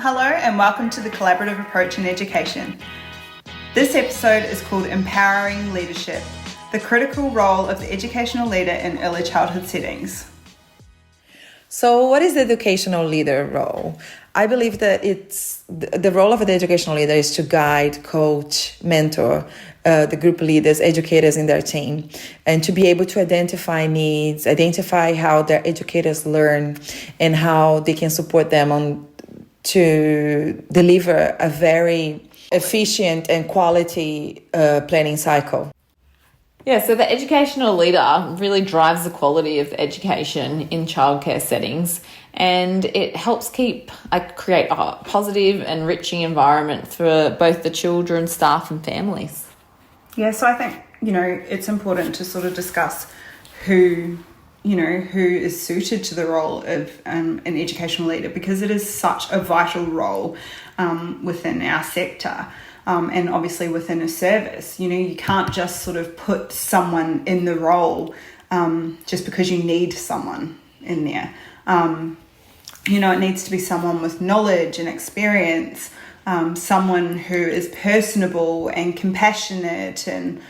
Hello and welcome to the Collaborative Approach in Education. This episode is called Empowering Leadership, the critical role of the educational leader in early childhood settings. So what is the educational leader role? I believe that it's the role of the educational leader is to guide, coach, mentor the group leaders, educators in their team, and to be able to identify needs, identify how their educators learn and how they can support them to deliver a very efficient and quality planning cycle. Yeah, so the educational leader really drives the quality of education in childcare settings, and it helps create a positive, enriching environment for both the children, staff and families. Yeah, so I think, it's important to sort of discuss who is suited to the role of an educational leader, because it is such a vital role within our sector. And obviously within a service, you can't just sort of put someone in the role just because you need someone in there. It needs to be someone with knowledge and experience, someone who is personable and compassionate and,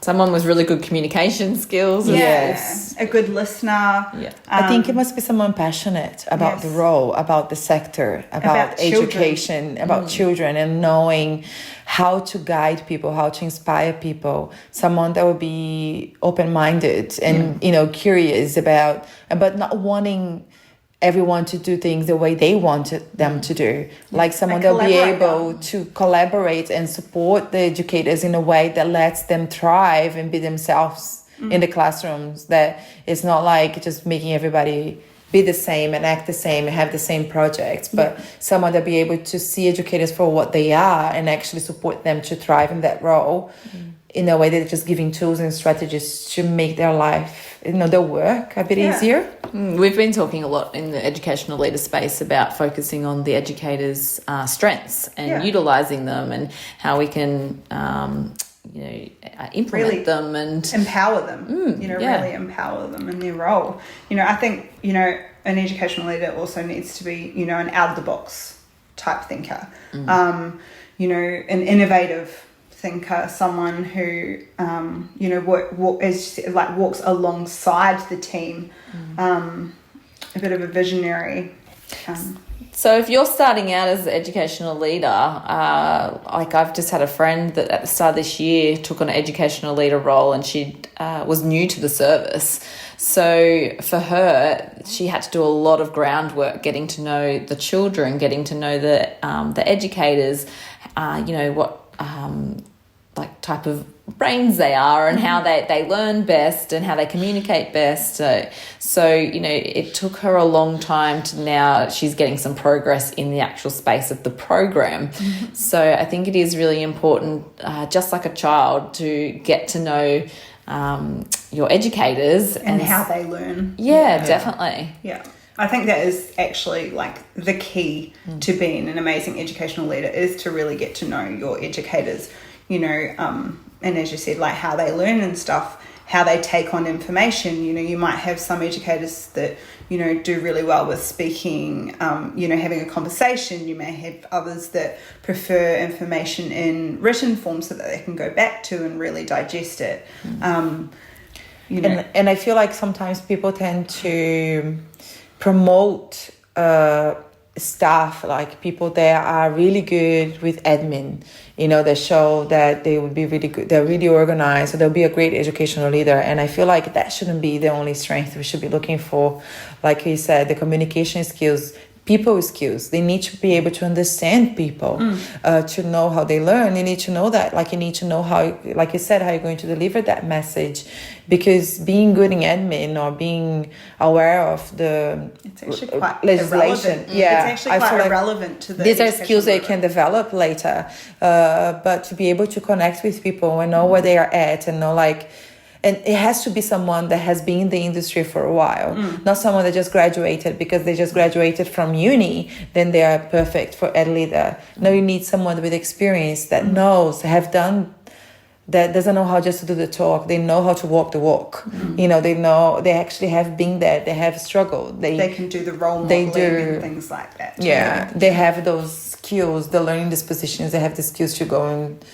someone with really good communication skills. Yes. A good listener. Yeah. I think it must be someone passionate about the role, about the sector, about education, children. About children, and knowing how to guide people, how to inspire people. Someone that will be open-minded and, curious but not wanting everyone to do things the way they wanted them to do. Like someone that'll be able to collaborate and support the educators in a way that lets them thrive and be themselves in the classrooms. That it's not like just making everybody be the same and act the same and have the same projects, but someone that'll be able to see educators for what they are and actually support them to thrive in that role in a way that they're just giving tools and strategies to make their life, their work a bit easier. We've been talking a lot in the educational leader space about focusing on the educators' strengths and utilising them, and how we can, implement really them and empower them. Really empower them in their role. I think an educational leader also needs to be an out of the box type thinker. An innovative thinker, someone who walks alongside the team, a bit of a visionary. So if you're starting out as an educational leader, I've just had a friend that at the start of this year took on an educational leader role, and she was new to the service. So for her, she had to do a lot of groundwork, getting to know the children, getting to know the educators, what type of brains they are, and how they learn best and how they communicate best. So it took her a long time to now she's getting some progress in the actual space of the program. So I think it is really important, just like a child, to get to know your educators and how they learn. Yeah, definitely. Yeah. I think that is actually the key to being an amazing educational leader, is to really get to know your educators, and as you said, how they learn and stuff, how they take on information. You might have some educators that, do really well with speaking, having a conversation. You may have others that prefer information in written form so that they can go back to and really digest it. And I feel like sometimes people tend to promote staff, like people that are really good with admin, they show that they would be really good, they're really organized, so they'll be a great educational leader. And I feel like that shouldn't be the only strength we should be looking for. Like you said, the communication skills, people skills. They need to be able to understand people, to know how they learn. You need to know that, you need to know how, like you said, how you're going to deliver that message. Because being good in admin or being aware of the legislation, it's actually quite irrelevant to the. These are skills they can develop later, but to be able to connect with people and know where they are at, and know and it has to be someone that has been in the industry for a while, not someone that just graduated because they just graduated from uni, then they are perfect for ed leader. No, you need someone with experience that knows, have done that doesn't know how just to do the talk. They know how to walk the walk. You know, they actually have been there. They have struggled. They can do the role modeling and things like that. Yeah, they have those skills. They're learning dispositions. They have the skills to go and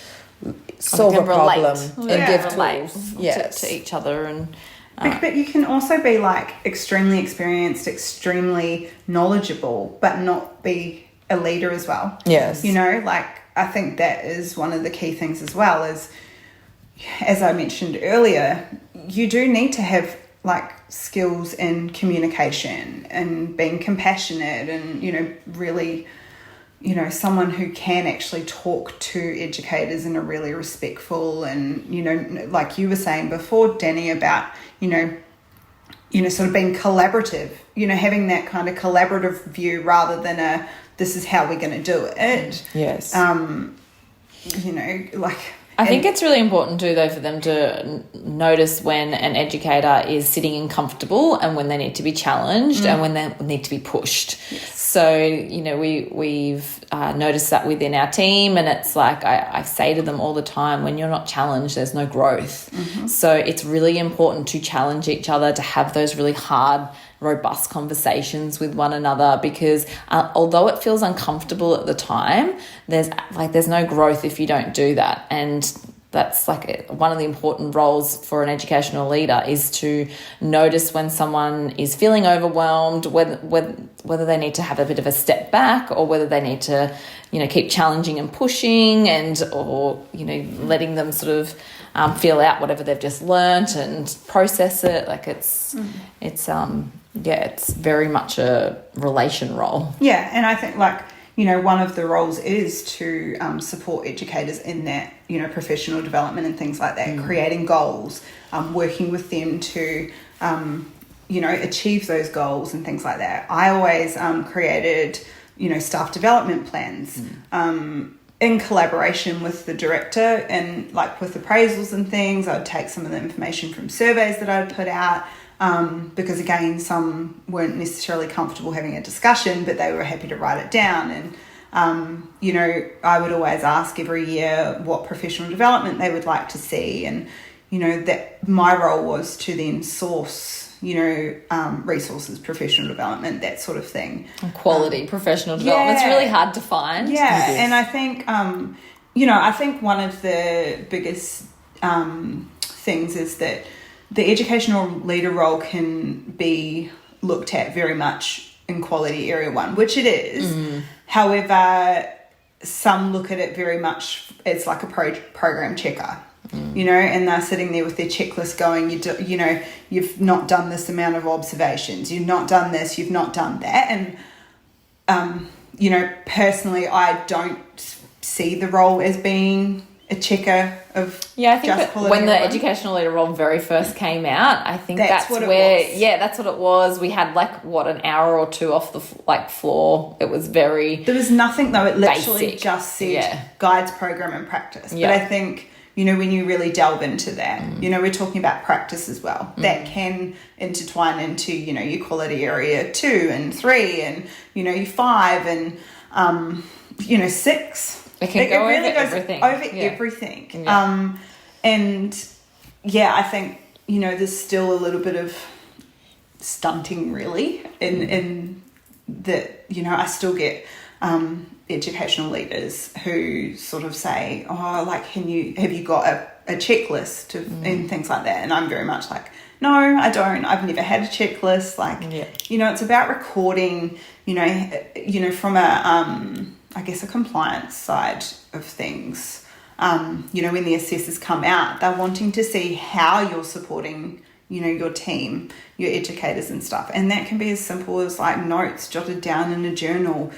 solve a problem and give tools to each other. And but you can also be like extremely experienced, extremely knowledgeable, but not be a leader as well. Yes. You know, like I think that is one of the key things as well, is, as I mentioned earlier, you do need to have like skills in communication and being compassionate and, you know, really, you know, someone who can actually talk to educators in a really respectful and, you know, like you were saying before, Danny, about, you know, sort of being collaborative, you know, having that kind of collaborative view rather than this is how we're going to do it. Yes. You know, like... I think it's really important too, though, for them to notice when an educator is sitting uncomfortable and when they need to be challenged and when they need to be pushed. Yes. So, you know, we've noticed that within our team, and it's like I say to them all the time, when you're not challenged, there's no growth. So it's really important to challenge each other, to have those really hard, robust conversations with one another, because although it feels uncomfortable at the time, there's no growth if you don't do that. And that's like one of the important roles for an educational leader, is to notice when someone is feeling overwhelmed, whether they need to have a bit of a step back, or whether they need to, you know, keep challenging and pushing, or, you know, letting them sort of feel out whatever they've just learnt and process it. Like it's very much a relation role. Yeah, and I think, like, you know, one of the roles is to support educators in that, you know, professional development and things like that, creating goals, working with them to, you know, achieve those goals and things like that. I always created, you know, staff development plans in collaboration with the director, and like with appraisals and things. I'd take some of the information from surveys that I'd put out, because again, some weren't necessarily comfortable having a discussion, but they were happy to write it down. And you know, I would always ask every year what professional development they would like to see, and you know, that my role was to then source, you know, resources, professional development, that sort of thing. And quality professional development. It's really hard to find. Yeah, and I think, you know, I think one of the biggest things is that the educational leader role can be looked at very much in quality area 1, which it is. However, some look at it very much as like a program checker. You know, and they're sitting there with their checklist going, you know, you've not done this amount of observations, you've not done this, you've not done that. And, you know, personally, I don't see the role as being a checker of I think that when the educational leader role very first came out, I think that's where that's what it was. We had like an hour or two off the floor. It was very, there was nothing though. It literally basic. just said guides, program and practice. But I think, you know, when you really delve into that, you know, we're talking about practice as well. That can intertwine into, you know, your quality area 2 and 3 and, you know, your 5 and, you know, 6. It can go really over everything. Over everything. Yeah. And yeah, I think, you know, there's still a little bit of stunting really in that, you know, I still get educational leaders who sort of say, oh, like, have you got a checklist and things like that? And I'm very much like, no, I don't. I've never had a checklist. Like, you know, it's about recording, you know, from a, I guess, a compliance side of things. You know, when the assessors come out, they're wanting to see how you're supporting, you know, your team, your educators and stuff. And that can be as simple as like notes jotted down in a journal,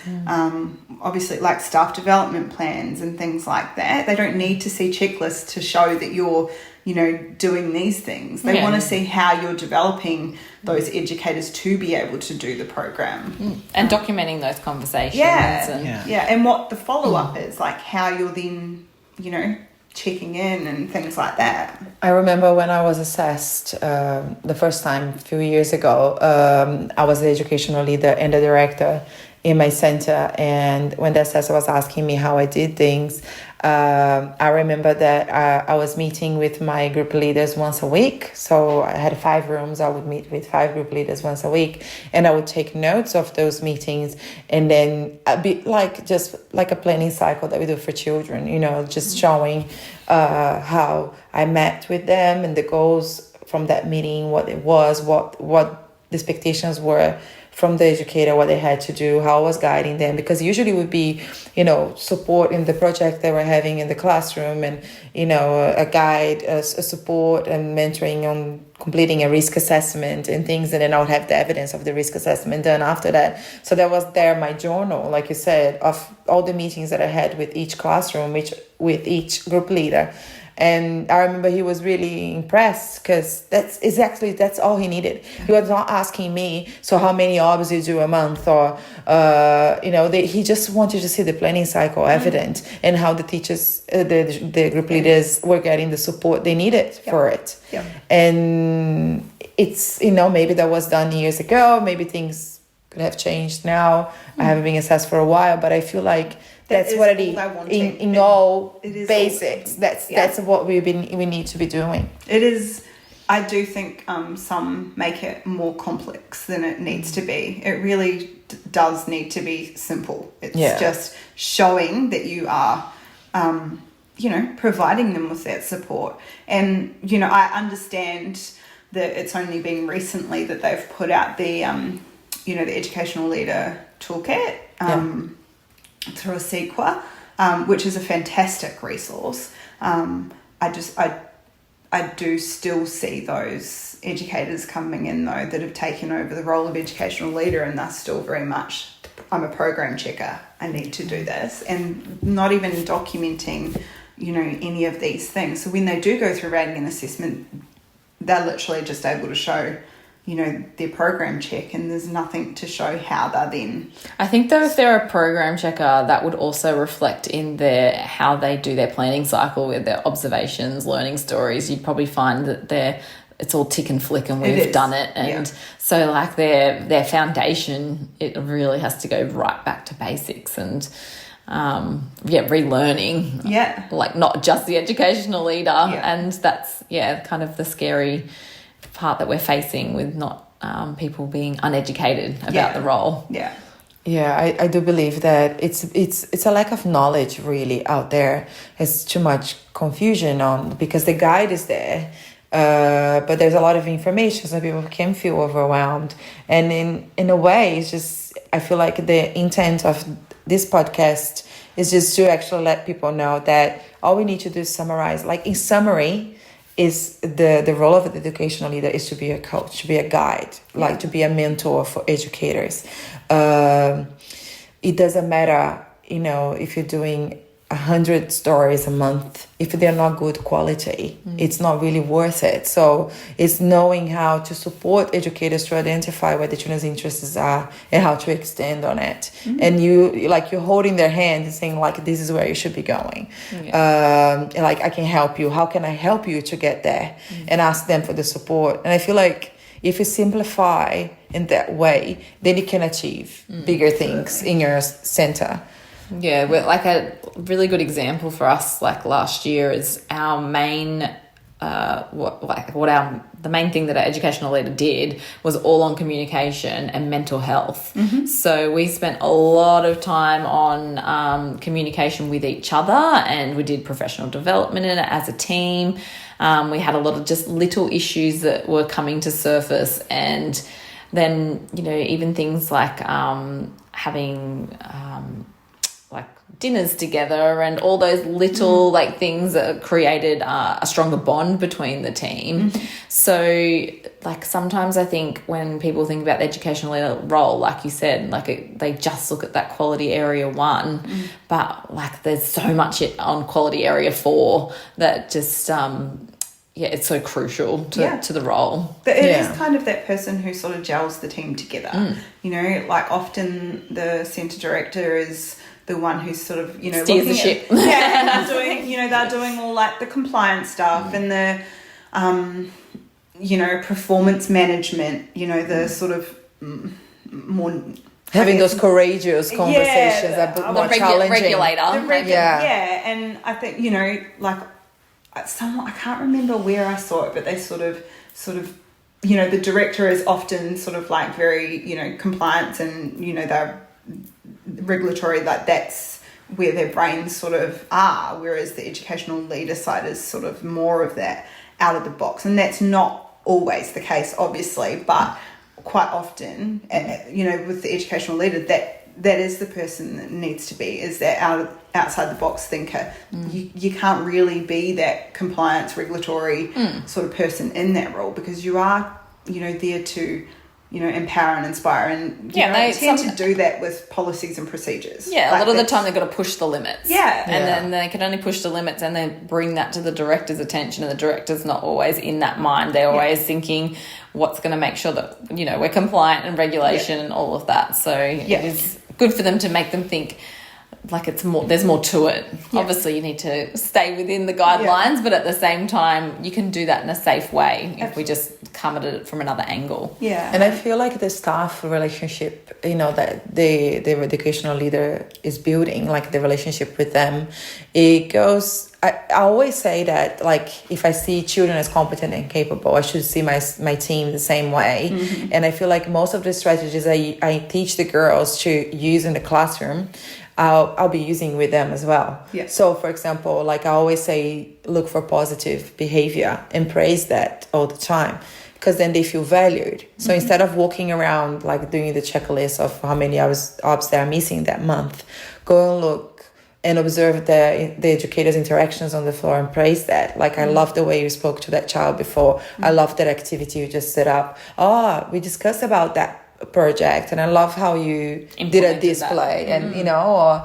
obviously like staff development plans and things like that. They don't need to see checklists to show that you're, you know, doing these things. They want to see how you're developing those educators to be able to do the program. And documenting those conversations. And what the follow-up is, like how you're then, you know, checking in and things like that. I remember when I was assessed the first time a few years ago, I was the educational leader and the director in my center, and when the assessor was asking me how I did things, I remember that I was meeting with my group leaders once a week. So I had 5 rooms. I would meet with 5 group leaders once a week, and I would take notes of those meetings, and then a bit just like a planning cycle that we do for children, just showing how I met with them and the goals from that meeting, what it was, what the expectations were from the educator, what they had to do, how I was guiding them, because usually it would be, support in the project they were having in the classroom, and, a guide, a support and mentoring on completing a risk assessment and things, and then I would have the evidence of the risk assessment done after that. So that was my journal, like you said, of all the meetings that I had with each classroom, with each group leader. And I remember he was really impressed, because that's all he needed. He was not asking me, so how many OBS you do a month, or, he just wanted to see the planning cycle evident, and how the teachers, the group leaders were getting the support they needed for it. Yeah. And it's, maybe that was done years ago, maybe things could have changed now. I haven't been assessed for a while, but I feel like that's what it is in all basics. That's what we need to be doing. It is. I do think some make it more complex than it needs to be. It really does need to be simple. It's just showing that you are, providing them with that support. And I understand that it's only been recently that they've put out the the educational leader toolkit. Through a sequa, which is a fantastic resource. I do still see those educators coming in, though, that have taken over the role of educational leader, and they're still very much, I'm a program checker, I need to do this, and not even documenting, any of these things. So when they do go through rating and assessment, they're literally just able to show their program check, and there's nothing to show how they're then. I think though, if they're a program checker, that would also reflect in how they do their planning cycle with their observations, learning stories. You'd probably find that it's all tick and flick, and we've done it. And so like their foundation, it really has to go right back to basics, and relearning. Yeah. Like not just the educational leader. Yeah. And that's kind of the scary part that we're facing with not people being uneducated about the role. I do believe that it's a lack of knowledge really out there. There's too much confusion because the guide is there, but there's a lot of information, so people can feel overwhelmed. And in a way, it's just, I feel like the intent of this podcast is just to actually let people know that all we need to do is summarize. Like in summary, is the role of the educational leader is to be a coach, to be a guide, like to be a mentor for educators. It doesn't matter, if you're doing 100 stories a month, if they're not good quality, it's not really worth it. So it's knowing how to support educators to identify what the children's interests are and how to extend on it. And you're holding their hand and saying like, this is where you should be going. I can help you. How can I help you to get there? And ask them for the support. And I feel like if you simplify in that way, then you can achieve bigger things in your center. Yeah, we're like a really good example for us, like last year, is our main the main thing that our educational leader did was all on communication and mental health. So we spent a lot of time on communication with each other, and we did professional development in it as a team. We had a lot of just little issues that were coming to surface, and then even things like having dinners together and all those little things that created a stronger bond between the team. So sometimes I think when people think about the educational leader role, like you said, they just look at that quality area 1, but there's so much on quality area 4 that just it's so crucial to the role. But it is kind of that person who sort of gels the team together. Often the centre director is the one who's sort of, steers the ship. And they're doing, they're doing all the compliance stuff and the, performance management, the sort of more Having those courageous conversations that are more challenging. Regulator. And I think, you know, like I can't remember where I saw it, but they sort of, you know, the director is often sort of like very, you know, compliance and, you know, they're regulatory, like that's where their brains sort of are, whereas the educational leader side is sort of more of that out of the box. And that's not always the case, obviously, but quite often, you know, with the educational leader, that is the person that needs to be, is that outside the box thinker. You can't really be that compliance regulatory sort of person in that role, because you are, you know, there to, you know, empower and inspire, and they tend to do that with policies and procedures. Yeah, like a lot of the time they've got to push the limits. Yeah. And then they can only push the limits and then bring that to the director's attention, and the director's not always in that mind. They're always thinking what's going to make sure that, you know, we're compliant and regulation and all of that. So it is good for them to make them think like there's more to it. Obviously you need to stay within the guidelines, but at the same time you can do that in a safe way if we just come at it from another angle. And I feel like the staff relationship, you know, that the educational leader is building, like the relationship with them, it goes, I always say that, like, if I see children as competent and capable, I should see my team the same way. And I feel like most of the strategies I teach the girls to use in the classroom, I'll be using with them as well. So, for example, like I always say, look for positive behavior and praise that all the time, because then they feel valued. So instead of walking around like doing the checklist of how many hours they're missing that month, go and look and observe the educator's interactions on the floor and praise that. Like, I love the way you spoke to that child before. I love that activity you just set up. We discussed about that project, and I love how you did a display and, you know,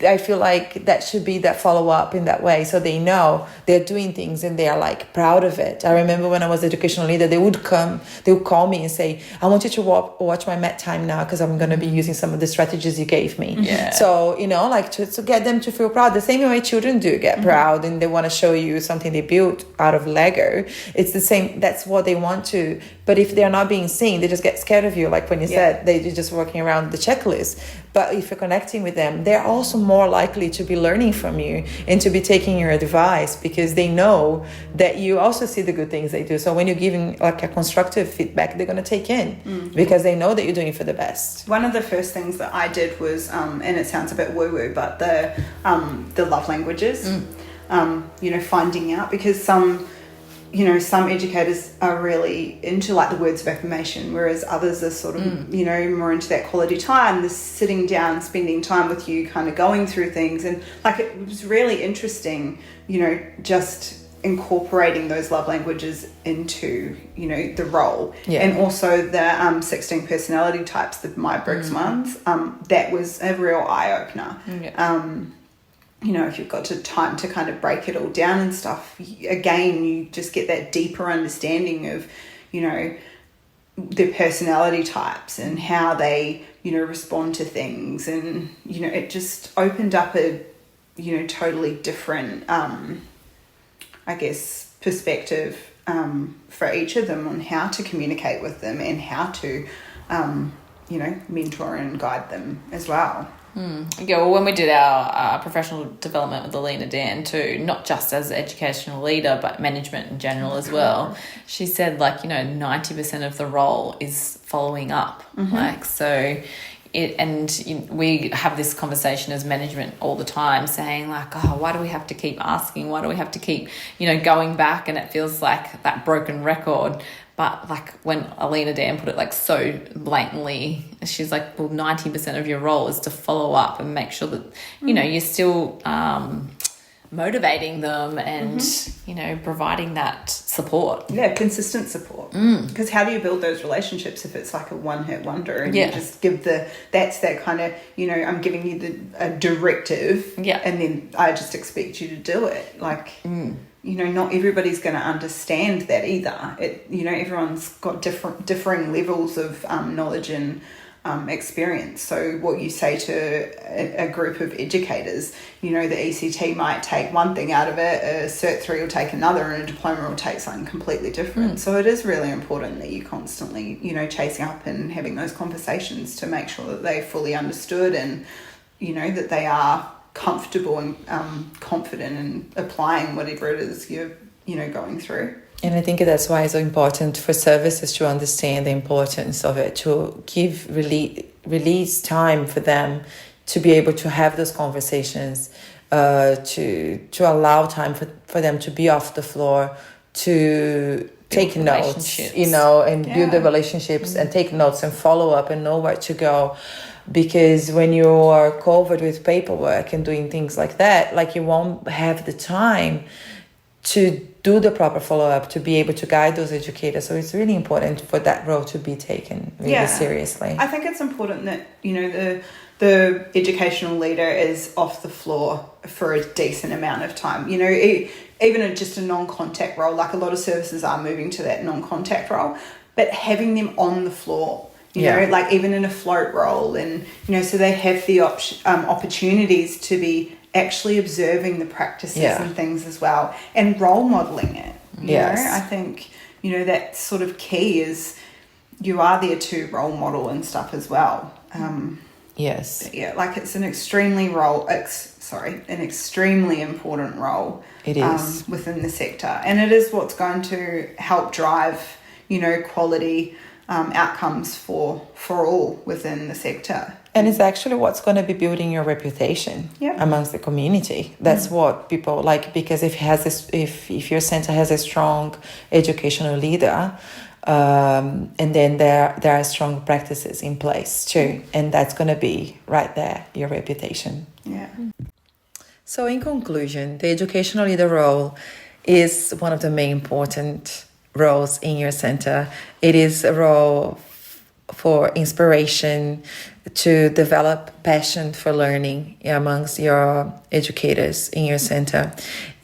I feel like that should be that follow-up in that way, so they know they're doing things and they're like proud of it. I remember when I was educational leader, they would call me and say, I want you to watch my mat time now, because I'm going to be using some of the strategies you gave me. So, you know, like to get them to feel proud, the same way children do get proud and they want to show you something they built out of Lego. It's the same, that's what they want to. But if they're not being seen, they just get scared of you, like when you said they're just working around the checklist. But if you're connecting with them, they're also more likely to be learning from you and to be taking your advice, because they know that you also see the good things they do. So when you're giving like a constructive feedback, they're going to take in because they know that you're doing it for the best. One of the first things that I did was, and it sounds a bit woo-woo, but the love languages, you know, finding out, because some educators are really into like the words of affirmation, whereas others are sort of, you know, more into that quality time, this sitting down, spending time with you, kind of going through things. And like, it was really interesting, you know, just incorporating those love languages into, you know, the role. And also the 16 personality types, the Myers-Briggs ones, that was a real eye-opener. You know, if you've got time to kind of break it all down and stuff, again, you just get that deeper understanding of, you know, their personality types and how they, you know, respond to things. And, you know, it just opened up a, you know, totally different, I guess, perspective for each of them on how to communicate with them and how to, you know, mentor and guide them as well. Yeah, well, when we did our professional development with Alina Dan too, not just as educational leader, but management in general as well, she said, like, you know, 90% of the role is following up. Like, so we have this conversation as management all the time, saying like, oh, why do we have to keep asking? Why do we have to keep, you know, going back? And it feels like that broken record. But like when Alina Dan put it like so blatantly, she's like, well, 90% of your role is to follow up and make sure that, you know, you're still motivating them and, you know, providing that support. Yeah, consistent support. Because how do you build those relationships if it's like a one-hit wonder and you just give that's that kind of, you know, I'm giving you a directive and then I just expect you to do it. Like... You know, not everybody's going to understand that either. You know, everyone's got differing levels of knowledge and experience. So what you say to a group of educators, the ECT might take one thing out of it, a Cert 3 will take another, and a diploma will take something completely different. So it is really important that you constantly, chasing up and having those conversations to make sure that they fully understood and, that they are comfortable and confident in applying whatever it is you're, going through. And I think that's why it's so important for services to understand the importance of it, to give release time for them to be able to have those conversations, to allow time for them to be off the floor, to take notes, and build the relationships and take notes and follow up and know where to go. Because when you are covered with paperwork and doing things like that, like, you won't have the time to do the proper follow-up, to be able to guide those educators. So it's really important for that role to be taken really seriously. I think it's important that, the educational leader is off the floor for a decent amount of time. Even just a non-contact role, like a lot of services are moving to that non-contact role, but having them on the floor, like even in a float role, and, so they have the opportunities to be actually observing the practices and things as well, and role modeling it. You know, I think, that's sort of key, is you are there to role model and stuff as well. Like, it's an extremely important role. It is within the sector, and it is what's going to help drive, quality outcomes for all within the sector. And it's actually what's going to be building your reputation amongst the community. That's what people like, because if your center has a strong educational leader, and then there are strong practices in place too, and that's going to be right there, your reputation. So in conclusion, the educational leader role is one of the main important roles in your center. It is a role for inspiration, to develop passion for learning amongst your educators in your center.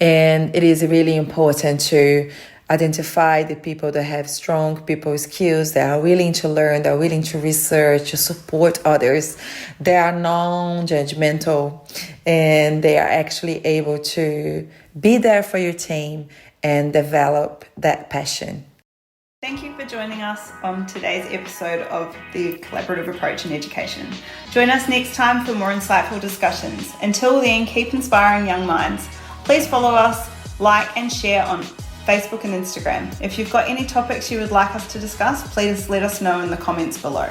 And it is really important to identify the people that have strong people skills, that are willing to learn, that are willing to research, to support others. They are non-judgmental, and they are actually able to be there for your team and develop that passion. Thank you for joining us on today's episode of the Collaborative Approach in Education. Join us next time for more insightful discussions. Until then, keep inspiring young minds. Please follow us, like and share on Facebook and Instagram. If you've got any topics you would like us to discuss, please let us know in the comments below.